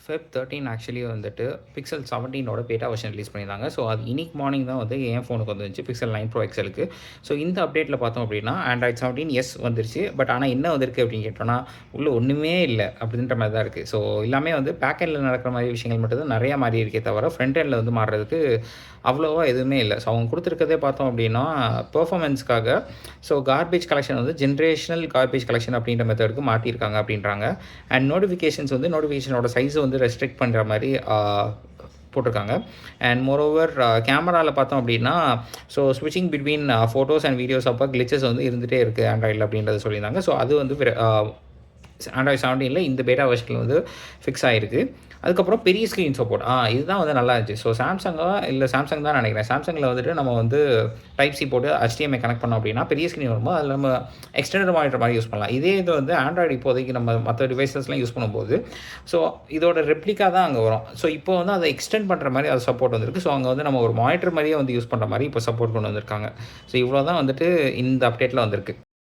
Feb 13 actually வந்துட்டு pixel 17ஓட பேட்டா version release பண்ணியிருந்தாங்க. So அது இன்னைக்கு மார்னிங் தான் வந்து என் ஃபோனுக்கு வந்துருந்துச்சு பிக்சல் 9 ப்ரோ எக்ஸலுக்கு. ஸோ இந்த அப்டேட்டில் பார்த்தோம் அப்படின்னா ஆண்ட்ராய்ட் 17 எஸ் வந்துருச்சு. பட் ஆனால் என்ன வந்திருக்கு அப்படின்னு கேட்டோம்னா உள்ள ஒன்றுமே இல்லை அப்படின்ற மாதிரி தான் இருக்குது. ஸோ எல்லாமே வந்து பேக் எண்டில் நடக்கிற மாதிரி விஷயங்கள் மட்டும் தான் நிறையா மாறி இருக்கே தவிர ஃப்ரண்ட் எண்டில் வந்து மாறுறதுக்கு அவ்வளோவா எதுவுமே இல்லை. ஸோ அவங்க கொடுத்துருக்கதே பார்த்தோம் அப்படின்னா பெர்ஃபார்மன்ஸ்க்காக ஸோ கார்பேஜ் கலெக்ஷன் வந்து ஜென்ரேஷனல் கார்பேஜ் கலெக்ஷன் அப்படின்ற மெத்தடுக்கு மாற்றிருக்காங்க அப்படின்றாங்க. அண்ட் நோட்டிஃபிகேஷன்ஸ் வந்து நோட்டிஃபிகேஷனோட சைஸை வந்து ரெஸ்ட்ரிக்ட் பண்ணுற மாதிரி போட்டிருக்காங்க. அண்ட் மோரோவர் கேமராவில் பார்த்தோம் அப்படின்னா ஸோ ஸ்விட்சிங் பிட்வீன் ஃபோட்டோஸ் அண்ட் வீடியோஸ் அப்போ கிளிச்சஸ் வந்து இருந்துகிட்டே இருக்குது ஆண்ட்ராய்டில் அப்படின்றத சொல்லியிருந்தாங்க. ஸோ அது வந்து ஆண்ட்ராய்ட் 17 இந்த பேட்டா வெர்ஷனில் வந்து ஃபிக்ஸ் ஆகிருக்கு. அதுக்கப்புறம் பெரிய ஸ்க்ரீன் சப்போர்ட் இதுதான் வந்து நல்லா இருந்துச்சு. ஸோ சாம்சங் தான் நினைக்கிறேன். சாம்சங்கில் வந்துட்டு நம்ம வந்து டைப் சி போட்டு HDMI கனெக்ட் பண்ணோம் அப்படின்னா பெரிய ஸ்க்ரீன் வரும்போது அதில் நம்ம எக்ஸ்டெண்டட் மானிட்டர் மாதிரி யூஸ் பண்ணலாம். இதே இது வந்து ஆண்ட்ராய்டு இப்போதைக்கு நம்ம மற்ற டிவைசஸ்லாம் யூஸ் பண்ணும்போது ஸோ இதோட ரெப்ளிகா தான் அங்கே வரும். ஸோ இப்போ வந்து அதை எக்ஸ்டெண்ட் பண்ணுற மாதிரி அது சப்போர்ட் வந்திருக்கு. ஸோ அங்கே வந்து நம்ம ஒரு மானிட்டர் மாதிரியே வந்து யூஸ் பண்ணுற மாதிரி இப்போ சப்போர்ட் கொண்டு வந்திருக்காங்க. ஸோ இவ்வளோ தான் வந்துட்டு இந்த அப்டேட்டில் வந்திருக்கு.